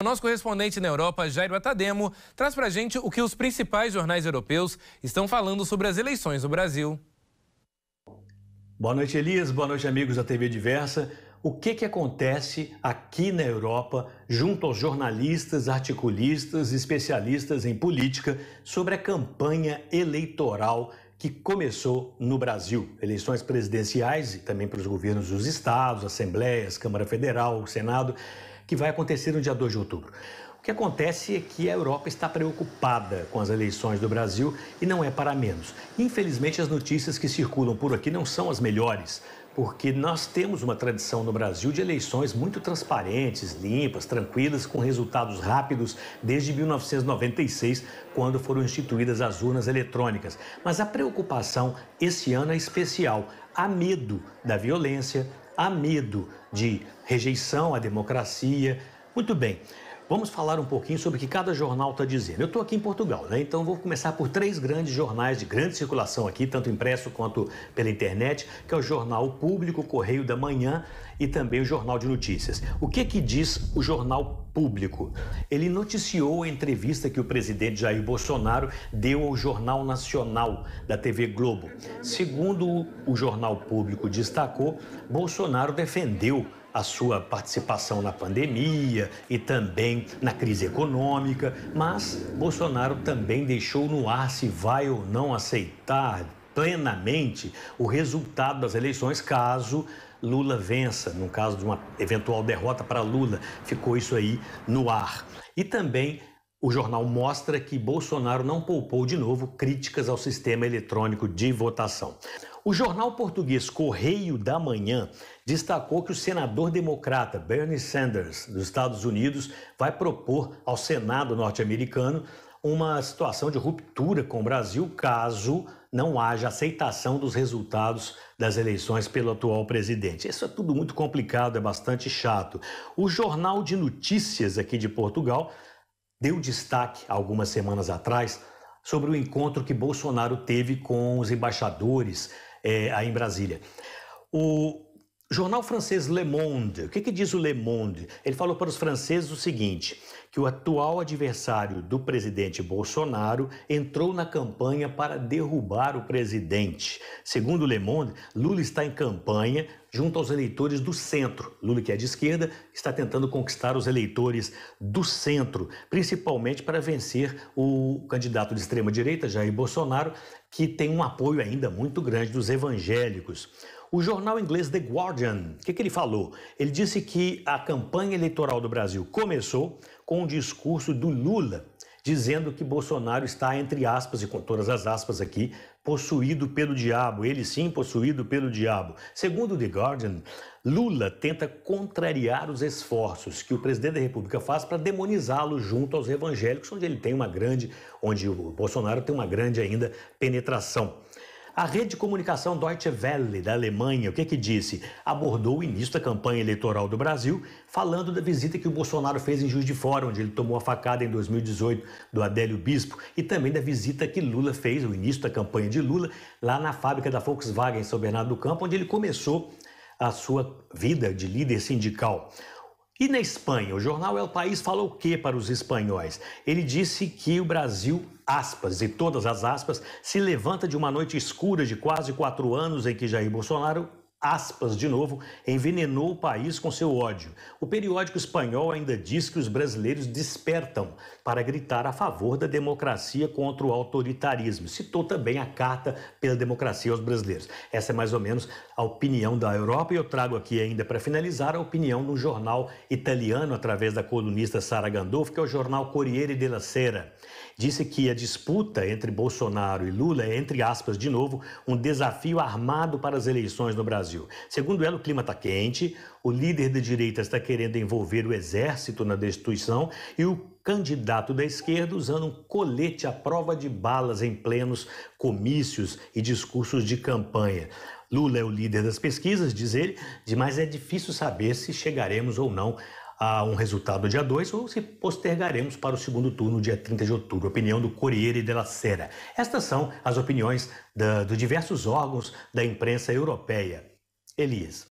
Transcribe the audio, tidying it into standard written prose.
O nosso correspondente na Europa, Jairo Atademo, traz pra gente o que os principais jornais europeus estão falando sobre as eleições no Brasil. Boa noite, Elias. Boa noite, amigos da TV Diversa. O que acontece aqui na Europa junto aos jornalistas, articulistas, especialistas em política sobre a campanha eleitoral que começou no Brasil? Eleições presidenciais e também para os governos dos estados, assembleias, Câmara Federal, Senado, que vai acontecer no dia 2 de outubro. O que acontece é que a Europa está preocupada com as eleições do Brasil e não é para menos. Infelizmente, as notícias que circulam por aqui não são as melhores, porque nós temos uma tradição no Brasil de eleições muito transparentes, limpas, tranquilas, com resultados rápidos desde 1996, quando foram instituídas as urnas eletrônicas. Mas a preocupação esse ano é especial. Há medo da violência, há medo de rejeição à democracia. Muito bem. Vamos falar um pouquinho sobre o que cada jornal está dizendo. Eu estou aqui em Portugal, né? Então vou começar por 3 grandes jornais de grande circulação aqui, tanto impresso quanto pela internet, que é o Jornal Público, o Correio da Manhã e também o Jornal de Notícias. O que diz o Jornal Público? Ele noticiou a entrevista que o presidente Jair Bolsonaro deu ao Jornal Nacional da TV Globo. Segundo o Jornal Público destacou, Bolsonaro defendeu a sua participação na pandemia e também na crise econômica, mas Bolsonaro também deixou no ar se vai ou não aceitar plenamente o resultado das eleições caso Lula vença. No caso de uma eventual derrota para Lula, ficou isso aí no ar. E também o jornal mostra que Bolsonaro não poupou de novo críticas ao sistema eletrônico de votação. O jornal português Correio da Manhã destacou que o senador democrata Bernie Sanders, dos Estados Unidos, vai propor ao Senado norte-americano uma situação de ruptura com o Brasil caso não haja aceitação dos resultados das eleições pelo atual presidente. Isso é tudo muito complicado, é bastante chato. O Jornal de Notícias aqui de Portugal deu destaque algumas semanas atrás sobre o encontro que Bolsonaro teve com os embaixadores aí em Brasília. O jornal francês Le Monde, o que diz o Le Monde? Ele falou para os franceses o seguinte, que o atual adversário do presidente Bolsonaro entrou na campanha para derrubar o presidente. Segundo o Le Monde, Lula está em campanha junto aos eleitores do centro. Lula, que é de esquerda, está tentando conquistar os eleitores do centro, principalmente para vencer o candidato de extrema-direita, Jair Bolsonaro, que tem um apoio ainda muito grande dos evangélicos. O jornal inglês The Guardian, o que ele falou? Ele disse que a campanha eleitoral do Brasil começou com um discurso do Lula, dizendo que Bolsonaro está, entre aspas, e com todas as aspas aqui, possuído pelo diabo. Ele sim, possuído pelo diabo. Segundo The Guardian, Lula tenta contrariar os esforços que o presidente da República faz para demonizá-lo junto aos evangélicos, onde o Bolsonaro tem uma grande ainda penetração. A rede de comunicação Deutsche Welle, da Alemanha, o que disse? Abordou o início da campanha eleitoral do Brasil, falando da visita que o Bolsonaro fez em Juiz de Fora, onde ele tomou a facada em 2018 do Adélio Bispo, e também da visita que Lula fez, o início da campanha de Lula, lá na fábrica da Volkswagen, em São Bernardo do Campo, onde ele começou a sua vida de líder sindical. E na Espanha, o jornal El País falou o que para os espanhóis? Ele disse que o Brasil, aspas, e todas as aspas, se levanta de uma noite escura de quase 4 anos em que Jair Bolsonaro, aspas de novo, envenenou o país com seu ódio. O periódico espanhol ainda diz que os brasileiros despertam para gritar a favor da democracia contra o autoritarismo. Citou também a Carta pela Democracia aos Brasileiros. Essa é mais ou menos a opinião da Europa e eu trago aqui ainda para finalizar a opinião do jornal italiano através da colunista Sara Gandolfo, que é o jornal Corriere della Sera. Disse que a disputa entre Bolsonaro e Lula é, entre aspas, de novo, um desafio armado para as eleições no Brasil. Segundo ela, o clima está quente, o líder da direita está querendo envolver o exército na destituição e o candidato da esquerda usando um colete à prova de balas em plenos comícios e discursos de campanha. Lula é o líder das pesquisas, diz ele, mas é difícil saber se chegaremos ou não a um resultado dia 2 ou se postergaremos para o segundo turno, dia 30 de outubro. Opinião do Corriere della Sera. Estas são as opiniões de diversos órgãos da imprensa europeia. Elias.